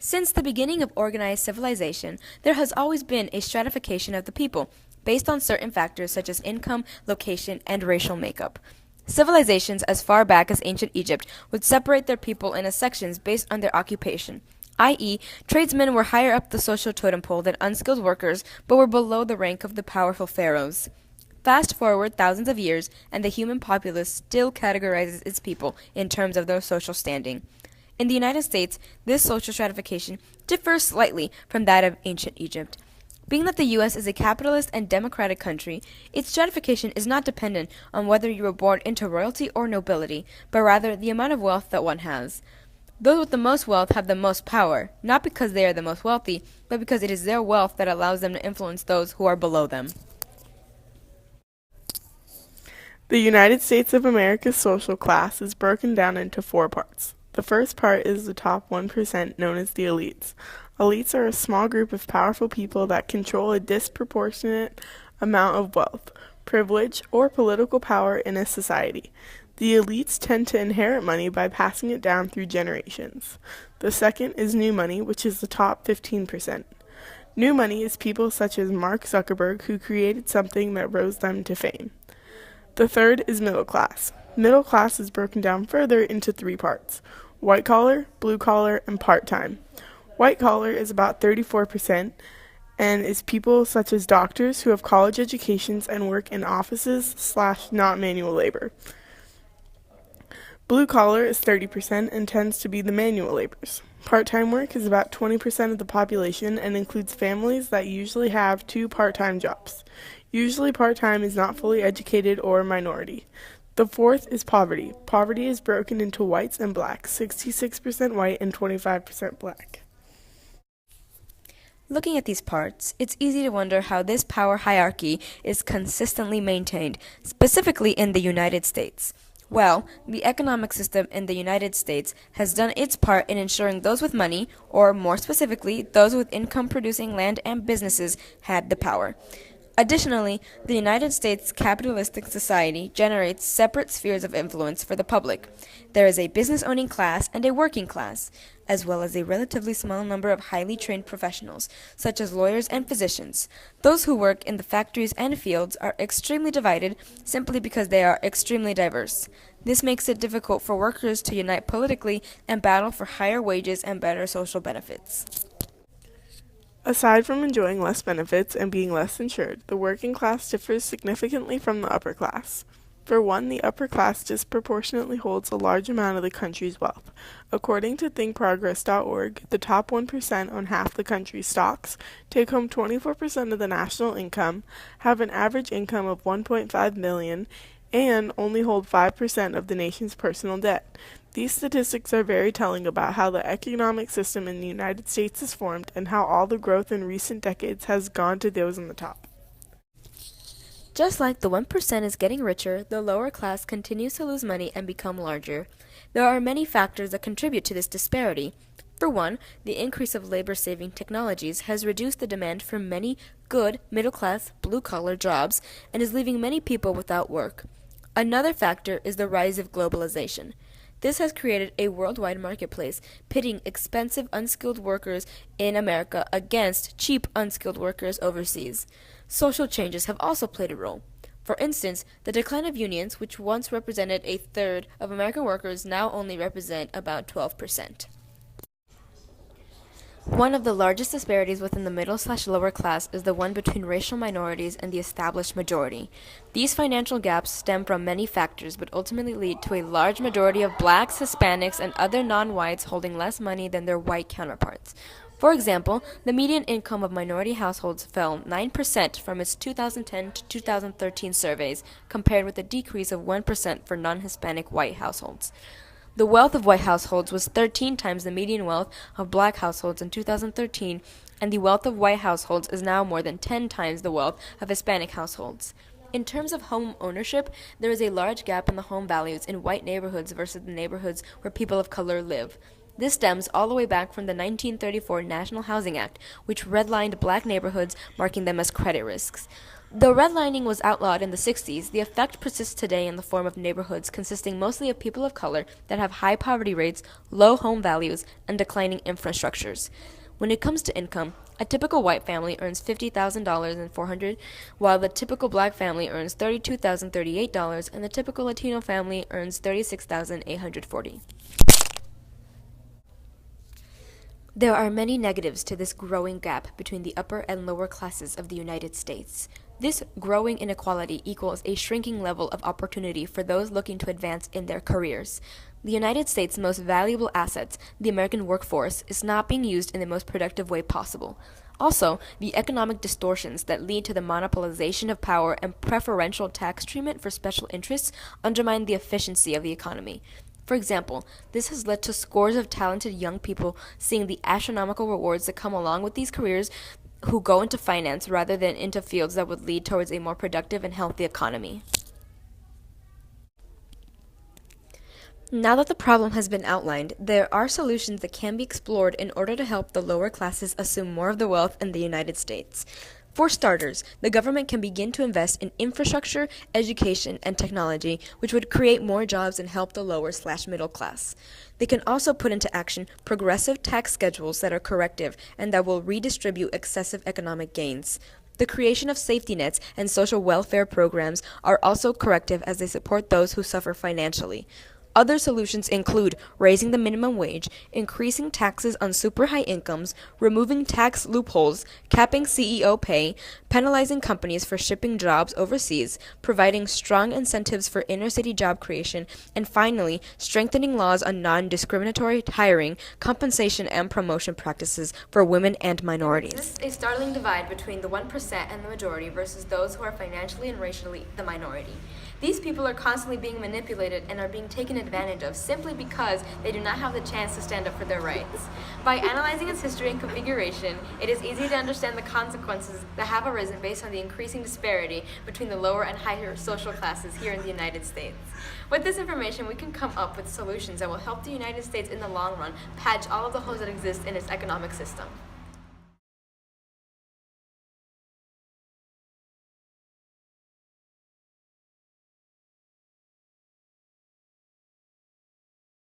Since the beginning of organized civilization, there has always been a stratification of the people, based on certain factors such as income, location, and racial makeup. Civilizations as far back as ancient Egypt would separate their people into sections based on their occupation, i.e., tradesmen were higher up the social totem pole than unskilled workers, but were below the rank of the powerful pharaohs. Fast forward thousands of years, and the human populace still categorizes its people in terms of their social standing. In the United States, this social stratification differs slightly from that of ancient Egypt. Being that the U.S. is a capitalist and democratic country, its stratification is not dependent on whether you were born into royalty or nobility, but rather the amount of wealth that one has. Those with the most wealth have the most power, not because they are the most wealthy, but because it is their wealth that allows them to influence those who are below them. The United States of America's social class is broken down into four parts. The first part is the top 1% known as the elites. Elites are a small group of powerful people that control a disproportionate amount of wealth, privilege, or political power in a society. The elites tend to inherit money by passing it down through generations. The second is new money, which is the top 15%. New money is people such as Mark Zuckerberg who created something that rose them to fame. The third is middle class. Middle class is broken down further into three parts: white collar, blue collar, and part-time. White collar is about 34% and is people such as doctors who have college educations and work in offices / not manual labor. Blue collar is 30% and tends to be the manual laborers. Part-time work is about 20% of the population and includes families that usually have two part-time jobs. Usually part-time is not fully educated or a minority. The fourth is poverty. Poverty is broken into whites and blacks, 66% white and 25% black. Looking at these parts, it's easy to wonder how this power hierarchy is consistently maintained, specifically in the United States. Well, the economic system in the United States has done its part in ensuring those with money, or more specifically, those with income-producing land and businesses, had the power. Additionally, the United States capitalistic society generates separate spheres of influence for the public. There is a business-owning class and a working class, as well as a relatively small number of highly trained professionals, such as lawyers and physicians. Those who work in the factories and fields are extremely divided simply because they are extremely diverse. This makes it difficult for workers to unite politically and battle for higher wages and better social benefits. Aside from enjoying less benefits and being less insured, the working class differs significantly from the upper class. For one, the upper class disproportionately holds a large amount of the country's wealth. According to thinkprogress.org, the top 1% own half the country's stocks, take home 24% of the national income, have an average income of 1.5 million, and only hold 5% of the nation's personal debt. These statistics are very telling about how the economic system in the United States is formed and how all the growth in recent decades has gone to those on the top. Just like the 1% is getting richer, the lower class continues to lose money and become larger. There are many factors that contribute to this disparity. For one, the increase of labor-saving technologies has reduced the demand for many good, middle-class, blue-collar jobs and is leaving many people without work. Another factor is the rise of globalization. This has created a worldwide marketplace, pitting expensive unskilled workers in America against cheap unskilled workers overseas. Social changes have also played a role. For instance, the decline of unions, which once represented a third of American workers, now only represent about 12%. One of the largest disparities within the middle/lower class is the one between racial minorities and the established majority. These financial gaps stem from many factors, but ultimately lead to a large majority of blacks, Hispanics, and other non-whites holding less money than their white counterparts. For example, the median income of minority households fell 9% from its 2010 to 2013 surveys, compared with a decrease of 1% for non-Hispanic white households. The wealth of white households was 13 times the median wealth of black households in 2013, and the wealth of white households is now more than 10 times the wealth of Hispanic households. In terms of home ownership, there is a large gap in the home values in white neighborhoods versus the neighborhoods where people of color live. This stems all the way back from the 1934 National Housing Act, which redlined black neighborhoods, marking them as credit risks. Though redlining was outlawed in the 60s, the effect persists today in the form of neighborhoods consisting mostly of people of color that have high poverty rates, low home values, and declining infrastructures. When it comes to income, a typical white family earns $50,000 and $400, while the typical black family earns $32,038, and the typical Latino family earns $36,840. There are many negatives to this growing gap between the upper and lower classes of the United States. This growing inequality equals a shrinking level of opportunity for those looking to advance in their careers. The United States' most valuable assets, the American workforce, is not being used in the most productive way possible. Also, the economic distortions that lead to the monopolization of power and preferential tax treatment for special interests undermine the efficiency of the economy. For example, this has led to scores of talented young people seeing the astronomical rewards that come along with these careers who go into finance rather than into fields that would lead towards a more productive and healthy economy. Now that the problem has been outlined, there are solutions that can be explored in order to help the lower classes assume more of the wealth in the United States. For starters, the government can begin to invest in infrastructure, education, and technology, which would create more jobs and help the lower/middle class. They can also put into action progressive tax schedules that are corrective and that will redistribute excessive economic gains. The creation of safety nets and social welfare programs are also corrective as they support those who suffer financially. Other solutions include raising the minimum wage, increasing taxes on super high incomes, removing tax loopholes, capping CEO pay, penalizing companies for shipping jobs overseas, providing strong incentives for inner city job creation, and finally, strengthening laws on non-discriminatory hiring, compensation, and promotion practices for women and minorities. There exists a startling divide between the 1% and the majority versus those who are financially and racially the minority. These people are constantly being manipulated and are being taken advantage of simply because they do not have the chance to stand up for their rights. By analyzing its history and configuration, it is easy to understand the consequences that have arisen based on the increasing disparity between the lower and higher social classes here in the United States. With this information, we can come up with solutions that will help the United States in the long run patch all of the holes that exist in its economic system.